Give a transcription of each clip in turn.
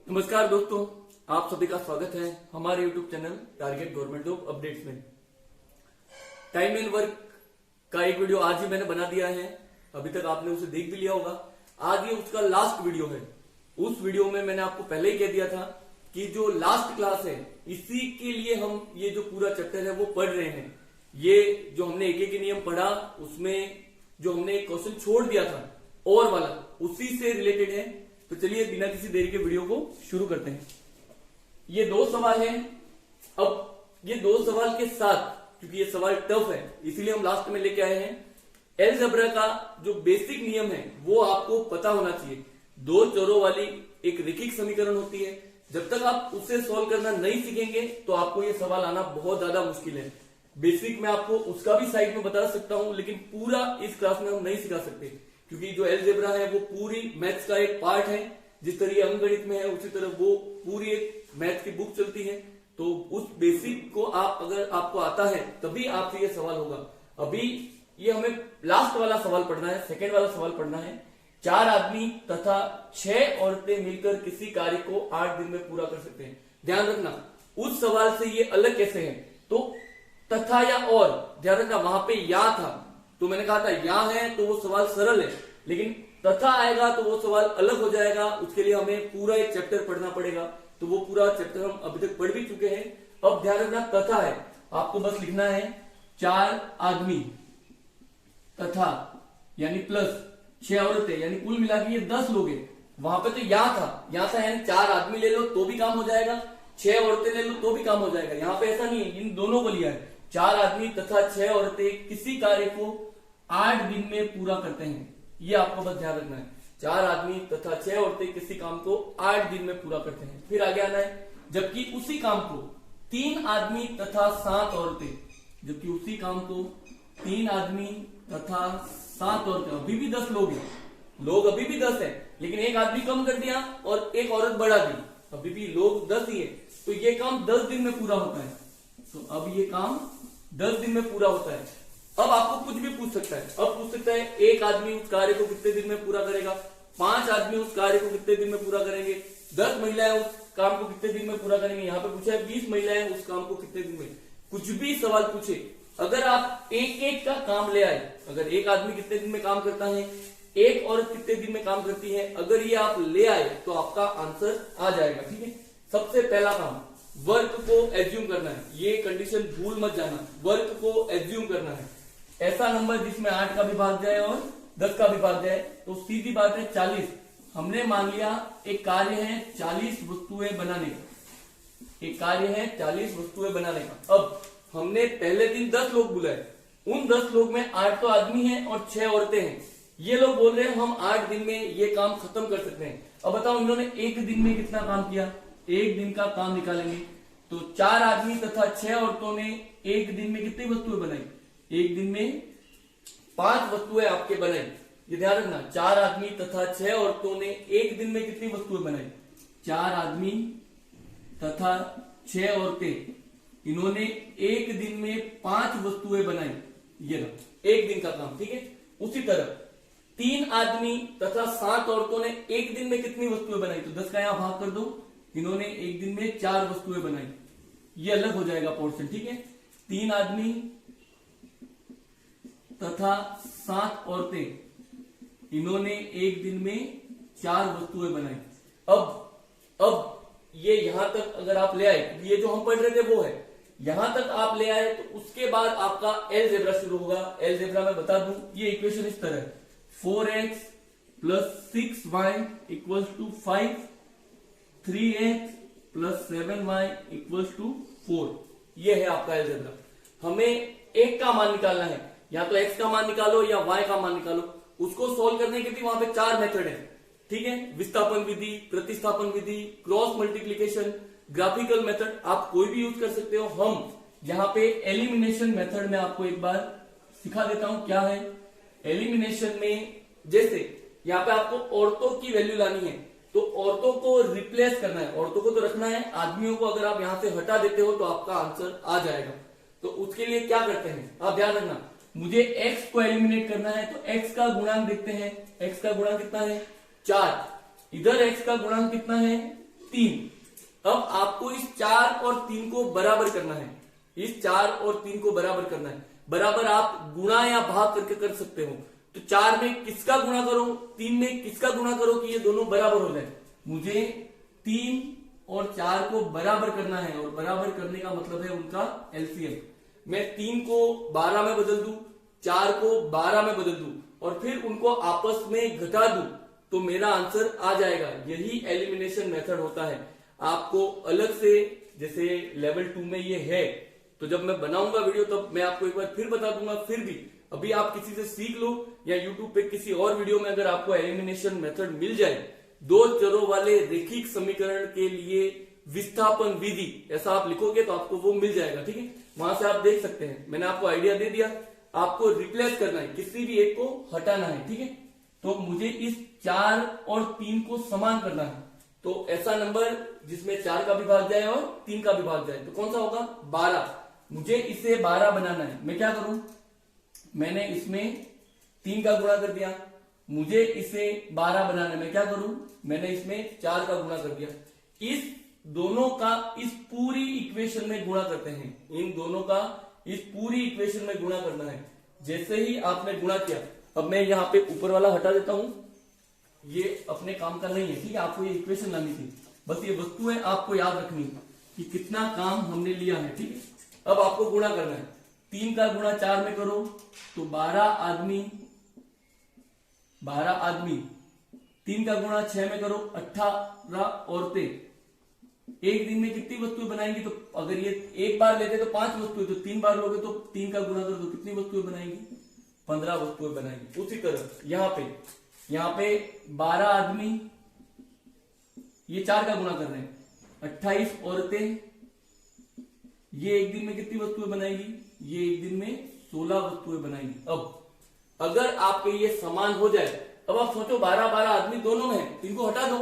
नमस्कार दोस्तों, आप सभी का स्वागत है हमारे YouTube channel target government job updates में। टाइम एंड वर्क का एक वीडियो आज ही मैंने बना दिया है। अभी तक आपने उसे देख भी लिया होगा। आज ये उसका लास्ट वीडियो है। उस वीडियो में मैंने आपको पहले ही कह दिया था कि जो लास्ट क्लास है इसी के लिए हम ये जो पूरा चैप्टर है वो पढ़ रहे हैं। ये जो हमने एक नियम पढ़ा उसमें जो हमने एक क्वेश्चन छोड़ दिया था और वाला उसी से रिलेटेड है। तो चलिए बिना किसी देरी के वीडियो को शुरू करते हैं। ये दो सवाल हैं। अब ये दो सवाल के साथ, क्योंकि ये सवाल टफ है इसीलिए हम लास्ट में लेके आए हैं। अलजेब्रा का जो बेसिक नियम है वो आपको पता होना चाहिए। दो चरों वाली एक रैखिक समीकरण होती है। जब तक आप उसे सॉल्व करना नहीं सीखेंगे तो आपको ये सवाल आना बहुत ज्यादा मुश्किल है। बेसिक मैं आपको उसका भी साइड में बता सकता हूं, लेकिन पूरा इस क्लास में हम नहीं सिखा सकते, क्योंकि जो अलजेब्रा है वो पूरी मैथ्स का एक पार्ट है। जिस तरह अंकगणित में है उसी तरह वो पूरी एक मैथ्स की बुक चलती है। तो उस बेसिक को आप अगर आपको आता है तभी आपसे ये सवाल होगा। अभी ये हमें लास्ट वाला सवाल पढ़ना है, सेकेंड वाला सवाल पढ़ना है। 4 आदमी तथा 6 औरतें मिलकर किसी कार्य को 8 दिन में पूरा कर सकते हैं। ध्यान रखना उस सवाल से ये अलग कैसे है। तो तथा या और, ध्यान रखना वहां पे या था तो मैंने कहा था या है तो वो सवाल सरल है, लेकिन तथा आएगा तो वो सवाल अलग हो जाएगा। उसके लिए हमें पूरा एक चैप्टर पढ़ना पड़ेगा। तो वो पूरा चैप्टर हम अभी तक पढ़ भी चुके हैं। अब ध्यान रखना तथा है, आपको बस लिखना है 4 आदमी तथा यानी प्लस 6 औरतें, यानी कुल मिला के ये 10 लोग हैं। वहां पे तो या था यानी 4 आदमी ले लो तो भी काम हो जाएगा, 6 औरतें ले लो तो भी काम हो जाएगा। यहाँ पे ऐसा नहीं है, इन दोनों को लिया है। 4 आदमी तथा 6 औरतें किसी कार्य को 8 दिन में पूरा करते हैं। ये आपको बस ध्यान रखना है। 4 आदमी तथा 6 औरतें किसी काम को 8 दिन में पूरा करते हैं। फिर आगे आना है, जबकि उसी काम को 3 आदमी तथा 7 औरतें, जबकि उसी काम को 3 आदमी तथा 7 औरतें, अभी भी 10 लोग हैं, लोग अभी भी 10 है, लेकिन एक आदमी कम कर दिया और एक औरत बढ़ा दी, अभी भी लोग 10 ही है। तो ये काम 10 दिन में पूरा होता है। तो अब ये काम 10 दिन में पूरा होता है। अब आपको कुछ भी पूछ सकता है। अब पूछ सकता है एक आदमी उस कार्य को कितने दिन में पूरा करेगा, 5 आदमी उस कार्य को कितने दिन में पूरा करेंगे, 10 महिलाएं उस काम को कितने दिन में पूरा करेंगे। यहाँ पे पूछा है 20 महिलाएं उस काम को कितने दिन में। कुछ भी सवाल पूछे, अगर आप एक एक का काम ले आए, अगर एक आदमी कितने दिन में काम करता है, एक औरत कितने दिन में काम करती है, अगर ये आप ले आए तो आपका आंसर आ जाएगा। ठीक है, सबसे पहला काम वर्क को एज्यूम करना है। ये कंडीशन भूल मत जाना, वर्क को एज्यूम करना है। ऐसा नंबर जिसमें 8 का भी भाग जाए और 10 का भी भाग जाए। तो सीधी बात है 40। हमने मान लिया एक कार्य है 40 वस्तुएं बनाने का, एक कार्य है 40 वस्तुएं बनाने का। अब हमने पहले दिन 10 लोग बुलाए, उन 10 लोग में 8 तो आदमी हैं और 6 औरतें हैं। ये लोग बोल रहे हैं हम 8 दिन में ये काम खत्म कर सकते हैं। अब बताओ इन्होंने एक दिन में कितना काम किया, एक दिन का काम निकालेंगे। तो 4 आदमी तथा 6 औरतों ने एक दिन में कितनी वस्तुएं बनाई, एक दिन में 5 वस्तुएं आपके बनाई। ये ध्यान रखना, 4 आदमी तथा 6 औरतों ने एक दिन में कितनी वस्तुएं बनाई, 4 आदमी तथा 6 औरतें, इन्होंने एक दिन में 5 वस्तुएं बनाई। ये रहा एक दिन का काम। ठीक है, उसी तरह 3 आदमी तथा 7 औरतों ने एक दिन में कितनी वस्तुएं बनाई, तो 10 का यहां भाग कर दो, इन्होंने एक दिन में 4 वस्तुएं बनाई। ये अलग हो जाएगा पोर्शन। ठीक है, 3 आदमी तथा 7 औरतें, इन्होंने एक दिन में 4 वस्तुएं बनाई। अब ये यहां तक अगर आप ले आए, ये जो हम पढ़ रहे थे वो है, यहां तक आप ले आए तो उसके बाद आपका अलजेब्रा शुरू होगा। अलजेब्रा में बता दूं ये इक्वेशन इस तरह है, 4x + 6y = 5, 3x + 7y = 4। ये है आपका अलजेब्रा। हमें एक का मान निकालना है, या तो x का मान निकालो या y का मान निकालो। उसको सोल्व करने के लिए वहां पे 4 मेथड है। ठीक है, विस्थापन विधि, प्रतिस्थापन विधि, क्रॉस मल्टीप्लिकेशन, ग्राफिकल मेथड, आप कोई भी यूज कर सकते हो। हम यहाँ पे एलिमिनेशन मेथड में आपको एक बार सिखा देता हूं क्या है। एलिमिनेशन में जैसे यहाँ पे आपको औरतों की वैल्यू लानी है, तो औरतों को रिप्लेस करना है, औरतों को तो रखना है, आदमियों को अगर आप यहां से हटा देते हो तो आपका आंसर आ जाएगा। तो उसके लिए क्या करते हैं, आप ध्यान रखना, मुझे x को एलिमिनेट करना है तो x का गुणांक देखते हैं। x का गुणांक कितना है, 4। इधर x का गुणांक कितना है, 3। अब आपको इस 4 और 3 को बराबर करना है, इस 4 और 3 को बराबर करना है। बराबर आप गुणा या भाग करके कर सकते हो। तो 4 में किसका गुणा करो, 3 में किसका गुणा करो कि ये दोनों बराबर हो जाए। मुझे 3 और 4 को बराबर करना है, और बराबर करने का मतलब है उनका एलसीएम। मैं 3 को 12 में बदल दूं, 4 को 12 में बदल दूं और फिर उनको आपस में घटा दूं तो मेरा आंसर आ जाएगा। यही एलिमिनेशन मेथड होता है। आपको अलग से, जैसे लेवल 2 में ये है, तो जब मैं बनाऊंगा वीडियो तब मैं आपको एक बार फिर बता दूंगा। फिर भी अभी आप किसी से सीख लो या यूट्यूब पे किसी और वीडियो में अगर आपको एलिमिनेशन मेथड मिल जाए, 2 चरों वाले रेखिक समीकरण के लिए विस्थापन विधि, ऐसा आप लिखोगे तो आपको वो मिल जाएगा। ठीक है, वहां से आप देख सकते हैं। मैंने आपको आइडिया दे दिया, आपको रिप्लेस करना है, किसी भी एक को हटाना है। ठीक है, तो मुझे इस 4 और 3 को समान करना है। तो ऐसा नंबर जिसमें 4 का भी भाग जाए और 3 का भी भाग जाए, तो कौन सा होगा, 12। मुझे इसे 12 बनाना है। मैं क्या करूं, मैंने इसमें 3 का गुणा कर दिया। मुझे इसे 12 बनाना है। मैं क्या करूं, मैंने इसमें 4 का गुणा कर दिया। इस दोनों का इस पूरी इक्वेशन में गुणा करते हैं। इन दोनों का इस पूरी इक्वेशन में गुणा करना है। जैसे ही आपने गुणा किया, अब मैं यहाँ पे ऊपर वाला हटा देता हूं, ये अपने काम का नहीं है। ठीक है, आपको ये इक्वेशन लानी थी, बस ये वस्तु है आपको याद रखनी कि कितना काम हमने लिया है। ठीक है, अब आपको गुणा करना है। 3 का गुणा 4 में करो तो 12 आदमी, 3 का गुणा 6 में करो 18 औरतें। एक दिन में कितनी वस्तुएं बनाएंगी, तो अगर ये एक बार लेते तो 5 वस्तुएं, तो 3 बार लोगे तो 3 का गुणा कर दो, कितनी वस्तुएं बनाएंगी, 15 वस्तुएं बनाएंगी। उसी तरह यहाँ पे 12 आदमी, ये 4 का गुणा कर रहे हैं, 28 औरतें, ये एक दिन में कितनी वस्तुएं बनाएगी, ये एक दिन में 16 वस्तुएं बनाएंगी। अब अगर आपके ये समान हो जाए, अब आप सोचो 12 आदमी दोनों में है, इनको हटा दो।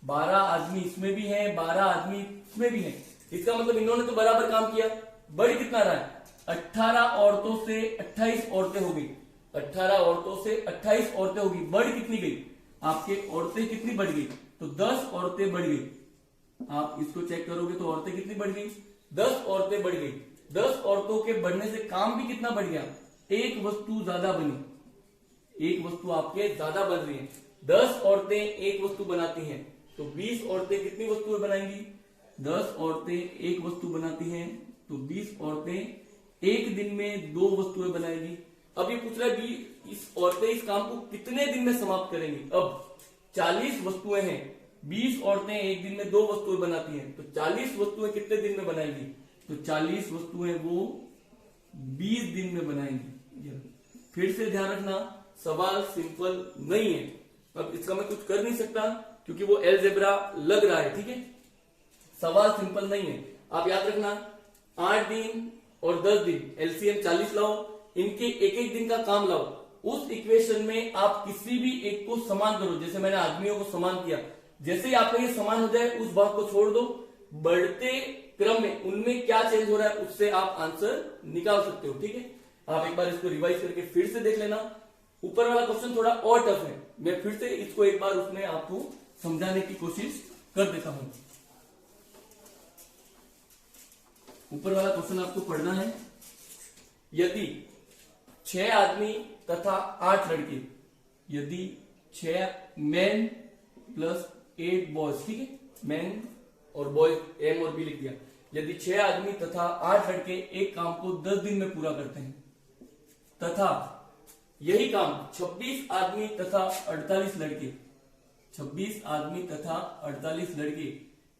12 आदमी इसमें भी है, 12 आदमी इसमें भी है, इसका मतलब इन्होंने तो बराबर काम किया। बढ़ कितना रहा है, 18 औरतों से 28 औरतें हो गई, 18 औरतों से 28 औरतें होगी। बढ़ कितनी गई, आपके औरतें कितनी बढ़ गई, तो 10 औरतें बढ़ गई। आप इसको चेक करोगे तो औरतें कितनी बढ़ गई, 10 औरतें बढ़ गई। 10 औरतों के बढ़ने से काम भी कितना बढ़ गया, एक वस्तु ज्यादा बनी, एक वस्तु आपके ज्यादा बन रही है। 10 औरतें एक वस्तु बनाती हैं, तो 20 औरतें कितनी वस्तुएं बनाएंगी, 10 औरतें एक वस्तु बनाती हैं, तो 20 औरतें एक दिन में 2 वस्तुएं बनाएंगी। अब ये पूछ रहा है कि इस औरतें इस काम को कितने दिन में समाप्त करेंगी। अब 40 वस्तुएं हैं, 20 औरतें एक दिन में 2 वस्तुएं बनाती हैं, तो 40 वस्तुएं कितने दिन में बनाएंगी, तो 40 वस्तुएं वो 20 दिन में बनाएंगी। फिर से ध्यान रखना, सवाल सिंपल नहीं है। अब इसका मैं कुछ कर नहीं सकता क्योंकि वो अलजेब्रा लग रहा है। ठीक है, सवाल सिंपल नहीं है। आप याद रखना, 8 दिन और 10 दिन, एलसीएम 40 लाओ, इनके एक एक दिन का काम लाओ। उस इक्वेशन में आप किसी भी एक को समान करो, जैसे मैंने आदमियों को समान किया। जैसे ही आपका ये समान हो जाए, उस भाग को छोड़ दो। बढ़ते क्रम में उनमें क्या चेंज हो रहा है, उससे आप आंसर निकाल सकते हो। ठीक है, आप एक बार इसको रिवाइज करके फिर से देख लेना। ऊपर वाला क्वेश्चन थोड़ा और टफ है, मैं फिर से इसको एक बार उसमें आपको समझाने की कोशिश कर देता हूं। ऊपर वाला क्वेश्चन आपको पढ़ना है। यदि 6 आदमी तथा 8 लड़के, यदि 6 मैन प्लस 8 बॉयज, ठीक है, मैन और बॉयज एम और बी लिख दिया। यदि 6 आदमी तथा 8 लड़के एक काम को 10 दिन में पूरा करते हैं, तथा यही काम 26 आदमी तथा 48 लड़के, 26 आदमी तथा 48 लड़के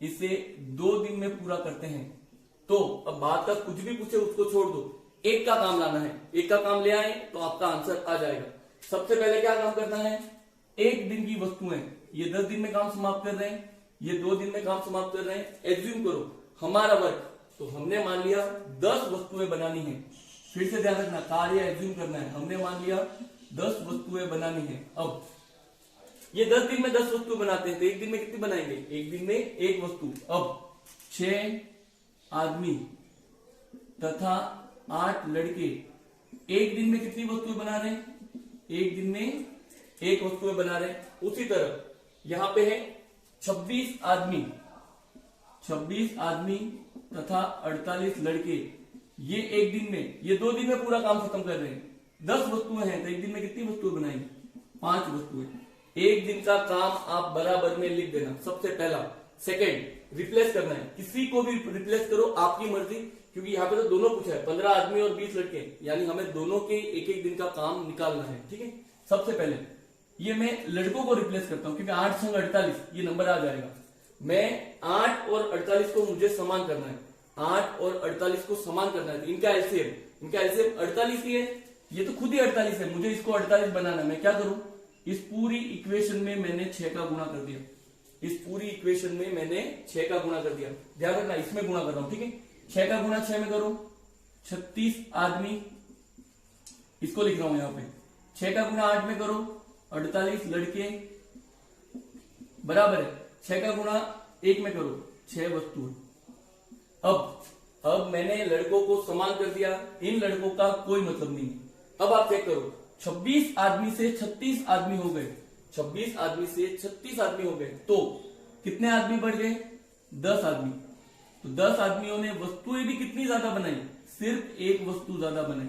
इसे 2 दिन में पूरा करते हैं, तो अब बात का कुछ भी पूछे उसको छोड़ दो, एक का काम लाना है। एक का काम ले आए तो आपका आंसर आ जाएगा। सबसे पहले क्या काम करना है, एक दिन की वस्तुएं, ये 10 दिन में काम समाप्त कर रहे हैं, ये 2 दिन में काम समाप्त कर रहे हैं। एज्यूम करो हमारा वर्क, तो हमने मान लिया 10 वस्तुएं बनानी है। फिर से ध्यान रखना, कार्य एज्यूम करना है। हमने मान लिया 10 वस्तुएं बनानी है। अब ये 10 दिन में 10 वस्तु बनाते हैं, तो एक दिन में कितनी बनाएंगे, एक दिन में एक वस्तु। अब 6 आदमी तथा 8 लड़के एक दिन में कितनी वस्तुएं बना रहे हैं, एक दिन में एक वस्तुएं बना रहे हैं। उसी तरह यहां पे है 26 आदमी 26 आदमी तथा 48 लड़के ये एक दिन में, ये 2 दिन में पूरा काम खत्म कर रहे हैं। 10 वस्तुएं हैं तो एक दिन में कितनी वस्तुएं बनाएंगे? 5 वस्तुएं। एक दिन का काम आप बराबर में लिख देना, सबसे पहला। सेकंड, रिप्लेस करना है, किसी को भी रिप्लेस करो, आपकी मर्जी, क्योंकि यहाँ पे तो दोनों पूछा है, 15 आदमी और 20 लड़के, यानी हमें दोनों के एक एक दिन का काम निकालना है। ठीक है, सबसे पहले ये मैं लड़कों को रिप्लेस करता हूं, क्योंकि 8 संग 48 ये नंबर आ जाएगा। मैं 8 और 48 को मुझे समान करना है, 8 और 48 को समान करना है। इनका एलसीएम 48 ही है, ये तो खुद ही 48 है, मुझे इसको 48 बनाना है। मैं क्या करूं, इस पूरी इक्वेशन में मैंने 6 का गुणा कर दिया, इस पूरी इक्वेशन में मैंने 6 का गुणा कर दिया। ध्यान रखना, इसमें गुणा कर रहा हूं। ठीक है, 6 का गुणा 6 में करो, 36 आदमी, इसको लिख रहा हूं यहां पे। 6 का गुणा 8 में करो, 48 लड़के, बराबर है 6 का गुणा 1 में करो, 6 वस्तुएं। अब मैंने लड़कों को समान कर दिया, इन लड़कों का कोई मतलब नहीं। अब आप चेक करो, 26 आदमी से 36 आदमी हो गए, 26 आदमी से 36 आदमी हो गए, तो कितने आदमी बढ़ गए? 10 आदमी। तो 10 आदमियों ने वस्तुएं भी कितनी ज्यादा बनाई? सिर्फ एक वस्तु ज्यादा बनाई।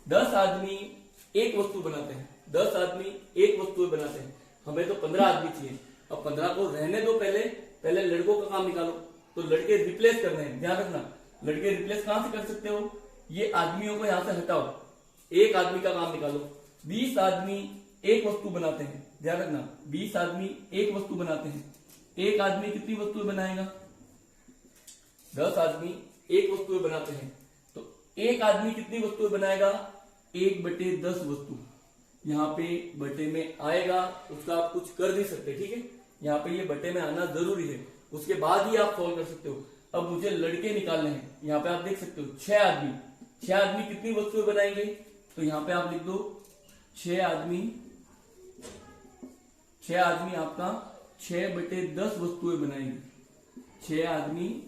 10 आदमी एक वस्तु बनाते हैं, 10 आदमी एक वस्तु बनाते हैं, हमें तो 15 आदमी चाहिए। अब 15 को रहने दो, पहले लड़कों का काम निकालो। तो लड़के रिप्लेस करने हैं, ध्यान रखना, लड़के रिप्लेस कहां से कर सकते हो? ये आदमियों को यहां से हटाओ, एक आदमी का काम निकालो। 20 आदमी एक वस्तु बनाते हैं, ध्यान रखना, 20 आदमी एक वस्तु बनाते हैं। एक आदमी कितनी वस्तुएं बनाएगा? 10 आदमी एक वस्तुएं बनाते हैं, तो एक आदमी कितनी वस्तुएं बनाएगा? 1/10 वस्तु। यहाँ पे बटे में आएगा, उसका आप कुछ कर नहीं सकते। ठीक है, यहाँ पे ये बटे में आना जरूरी है, उसके बाद ही आप सॉल्व कर सकते हो। अब मुझे लड़के निकालने हैं, यहाँ पे आप देख सकते हो 6 आदमी कितनी वस्तुएं बनाएंगे? तो यहाँ पे आप लिख दो 6 आदमी आपका 6/10 वस्तुएं बनाएंगे, 6 आदमी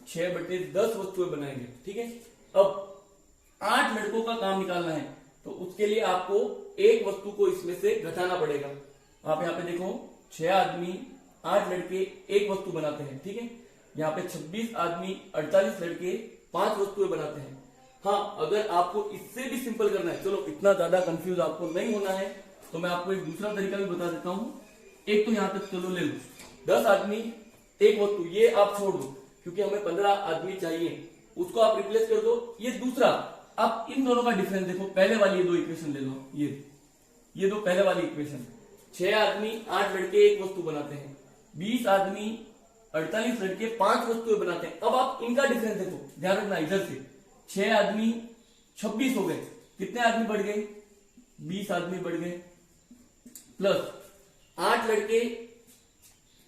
6/10 वस्तुएं बनाएंगे। ठीक है, अब 8 लड़कों का काम निकालना है, तो उसके लिए आपको एक वस्तु को इसमें से घटाना पड़ेगा। आप यहाँ पे देखो, 6 आदमी 8 लड़के एक वस्तु बनाते हैं। ठीक है, यहाँ पे 26 आदमी 48 लड़के 5 वस्तुएं बनाते हैं। हाँ, अगर आपको इससे भी सिंपल करना है, चलो इतना ज्यादा कंफ्यूज आपको नहीं होना है, तो मैं आपको एक दूसरा तरीका भी बता देता हूं। एक तो यहां तक चलो ले लो, 10 आदमी एक वस्तु, ये आप छोड़ दो, क्योंकि हमें 15 आदमी चाहिए, उसको आप रिप्लेस कर दो। ये दूसरा, आप इन दोनों का डिफरेंस देखो, पहले वाली 2 इक्वेशन ले लो, ये दो पहले वाली इक्वेशन, 6 आदमी 8 लड़के एक वस्तु बनाते हैं, 20 आदमी 48 लड़के 5 वस्तुएं बनाते हैं। अब आप इनका डिफरेंस देखो, ध्यान रखना, इधर से 6 आदमी 26 हो गए, कितने आदमी बढ़ गए? 20 आदमी बढ़ गए, प्लस 8 लड़के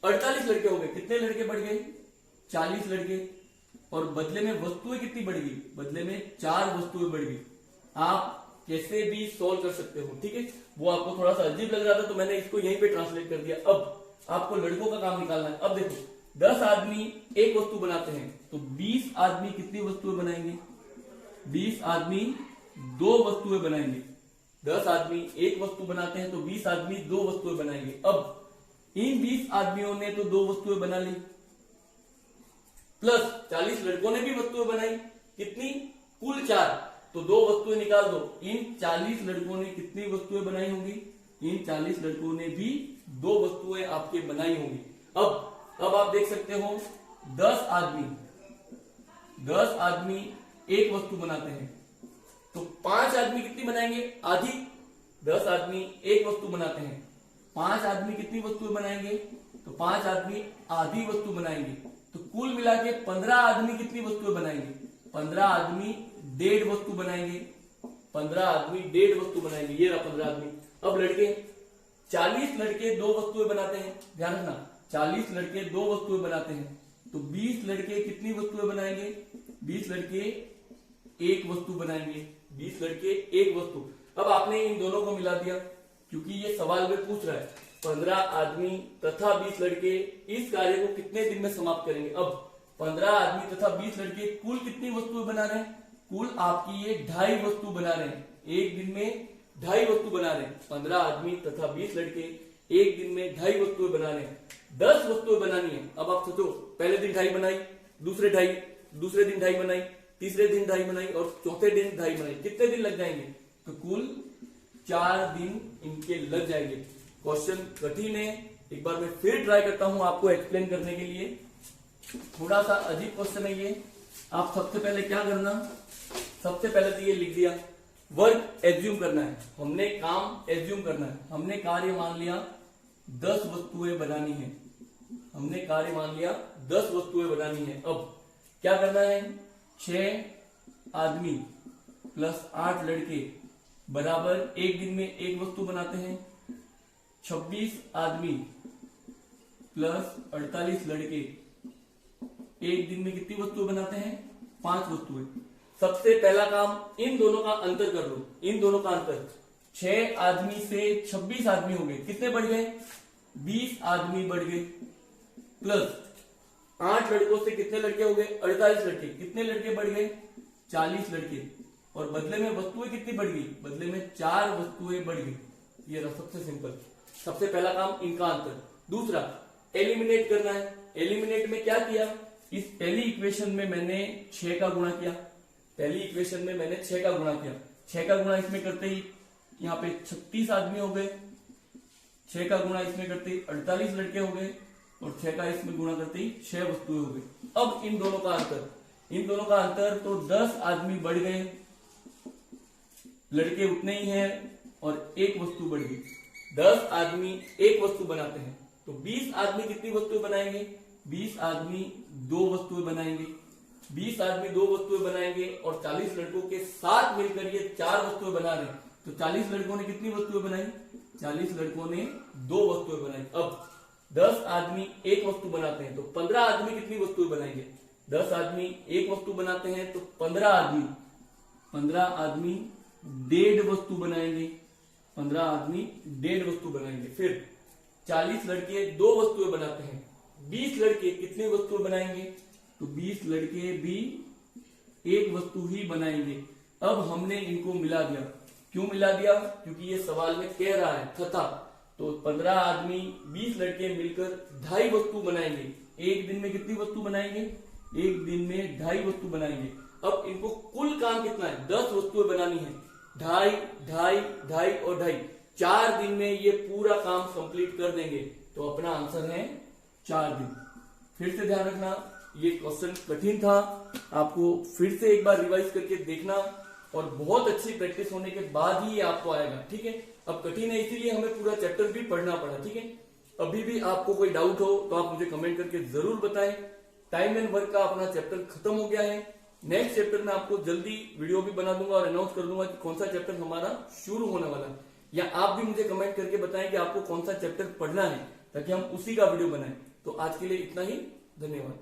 48 लड़के हो गए, कितने लड़के बढ़ गए? 40 लड़के, और बदले में वस्तुएं कितनी बढ़ गई? बदले में 4 वस्तुएं बढ़ गई। आप कैसे भी सोल्व कर सकते हो। ठीक है, वो आपको थोड़ा सा अजीब लग रहा था, तो मैंने इसको यहीं पे ट्रांसलेट कर दिया। अब आपको लड़कों का काम निकालना है। अब देखो, 10 आदमी एक वस्तु बनाते हैं, तो 20 आदमी कितनी वस्तुएं बनाएंगे? 20 आदमी 2 वस्तुएं बनाएंगे। 10 आदमी एक वस्तु बनाते हैं, तो 20 आदमी 2 वस्तुएं बनाएंगे। अब इन 20 आदमियों ने तो 2 वस्तुएं बना ली, प्लस 40 लड़कों ने भी वस्तुएं बनाई, कितनी? कुल 4, तो 2 वस्तुएं निकाल दो। इन 40 लड़कों ने कितनी वस्तुएं बनाई होंगी? इन 40 लड़कों ने भी 2 वस्तुएं आपके बनाई होंगी। अब आप देख सकते हो, 10 आदमी एक वस्तु बनाते हैं, तो 5 आदमी कितनी बनाएंगे? आधी। 10 आदमी एक वस्तु बनाते हैं, 5 आदमी कितनी वस्तुएं बनाएंगे? तो 5 आदमी आधी वस्तु बनाएंगे। तो कुल मिला के 15 आदमी कितनी वस्तुएं बनाएंगे? 15 आदमी 1.5 वस्तु बनाएंगे, 15 आदमी 1.5 वस्तु बनाएंगे। ये रहा 15 आदमी। अब लड़के, 40 लड़के 2 वस्तुएं बनाते हैं, ध्यान रखना, 40 लड़के 2 वस्तुएं बनाते हैं, तो 20 लड़के कितनी वस्तुएं बनाएंगे? 20 लड़के एक वस्तु बनाएंगे, 20 लड़के एक वस्तु। अब आपने इन दोनों को मिला दिया, क्योंकि ये सवाल में पूछ रहा है 15 आदमी तथा 20 लड़के इस कार्य को कितने दिन में समाप्त करेंगे। अब 15 आदमी तथा 20 लड़के कुल कितनी वस्तुएं बना रहे हैं? कुल आपकी ये 2.5 वस्तु बना रहे हैं, एक दिन में 2.5 वस्तु बना रहे हैं। 15 आदमी तथा 20 लड़के एक दिन में 2.5 वस्तुएं बना रहे हैं। 10 वस्तुएं बनानी है। अब आप सोचो, पहले दिन 2.5 बनाई, दूसरे दिन 2.5 बनाई, तीसरे दिन 2.5 बनाई और चौथे दिन 2.5 बनाई। कितने दिन लग जाएंगे? तो कुल 4 दिन इनके लग जाएंगे। क्वेश्चन कठिन है, एक बार मैं फिर ट्राई करता हूं आपको एक्सप्लेन करने के लिए। थोड़ा सा अजीब क्वेश्चन है ये। आप सबसे पहले क्या करना, सबसे पहले तो ये लिख दिया, वर्क एज्यूम करना है, हमने काम एज्यूम करना है। हमने कार्य मान लिया 10 वस्तुएं बनानी है, हमने कार्य मान लिया 10 वस्तुएं बनानी है। अब क्या करना है, 6 आदमी प्लस 8 लड़के बराबर एक दिन में एक वस्तु बनाते हैं। 26 आदमी प्लस 48 लड़के एक दिन में कितनी वस्तुएं बनाते हैं? 5 वस्तुएं। सबसे पहला काम इन दोनों का अंतर कर लो, इन दोनों का अंतर। 6 आदमी से 26 आदमी हो गए, कितने बढ़ गए? 20 आदमी बढ़ गए। प्लस 8 लड़कों से कितने लड़के हो गए? 48 लड़के। कितने लड़के बढ़ गए? 40 लड़के। और बदले में वस्तुएं कितनी बढ़ गई? बदले में 4 वस्तुएं बढ़ गई। ये रहा सबसे सिंपल, सबसे पहला काम इनका अंतर। दूसरा, एलिमिनेट करना है। एलिमिनेट में क्या किया, इस पहली इक्वेशन में मैंने 6 का गुणा किया, पहली इक्वेशन में मैंने 6 का गुणा किया। 6 का गुणा इसमें करते ही यहाँ पे 36 आदमी हो गए, 6 का गुणा इसमें करते ही 48 लड़के हो गए और 6 का इसमें गुणा करते ही 6 वस्तुएं हो गई। अब इन दोनों का अंतर, इन दोनों का अंतर तो 10 आदमी बढ़ गए, लड़के उतने ही हैं और एक वस्तु बढ़ गई। 10 आदमी एक वस्तु बनाते हैं तो 20 आदमी कितनी वस्तुएं बनाएंगे? 20 आदमी 2 वस्तुएं बनाएंगे। 20 आदमी 2 वस्तुएं बनाएंगे और 40 लड़कों के साथ मिलकर ये 4 वस्तुएं बना रहे हैं। तो 40 लड़कों ने कितनी वस्तुएं बनाई? 40 लड़कों ने 2 वस्तुएं बनाई। अब 10 आदमी एक वस्तु बनाते हैं तो 15 आदमी कितनी वस्तुएं बनाएंगे? 10 आदमी एक वस्तु बनाते हैं तो 15 आदमी 1.5 वस्तु बनाएंगे। 15 आदमी 1.5 वस्तु बनाएंगे। फिर 40 लड़के 2 वस्तुएं बनाते हैं, 20 लड़के कितनी वस्तुएं बनाएंगे? तो 20 लड़के भी एक वस्तु ही बनाएंगे। अब हमने इनको मिला दिया। क्यों मिला दिया? क्योंकि ये सवाल में कह रहा है तथा, तो 15 आदमी 20 लड़के मिलकर 2.5 वस्तु बनाएंगे। एक दिन में कितनी वस्तु बनाएंगे? एक दिन में 2.5 वस्तु बनाएंगे। अब इनको कुल काम कितना है? 10 वस्तुएं बनानी है। 2.5, 2.5, 2.5 और 2.5, 4 दिन में ये पूरा काम कंप्लीट कर देंगे। तो अपना आंसर है 4 दिन। फिर से ध्यान रखना, ये क्वेश्चन कठिन था, आपको फिर से एक बार रिवाइज करके देखना और बहुत अच्छी प्रैक्टिस होने के बाद ही ये आपको आएगा। ठीक है, अब कठिन है इसीलिए हमें पूरा चैप्टर भी पढ़ना पड़ा। ठीक है, अभी भी आपको कोई डाउट हो तो आप मुझे कमेंट करके जरूर बताएं। टाइम एंड वर्क का अपना चैप्टर खत्म हो गया है। नेक्स्ट चैप्टर में आपको जल्दी वीडियो भी बना दूंगा और अनाउंस कर दूंगा कि कौन सा चैप्टर हमारा शुरू होने वाला है। या आप भी मुझे कमेंट करके बताएं कि आपको कौन सा चैप्टर पढ़ना है ताकि हम उसी का वीडियो बनाएं। तो आज के लिए इतना ही, धन्यवाद।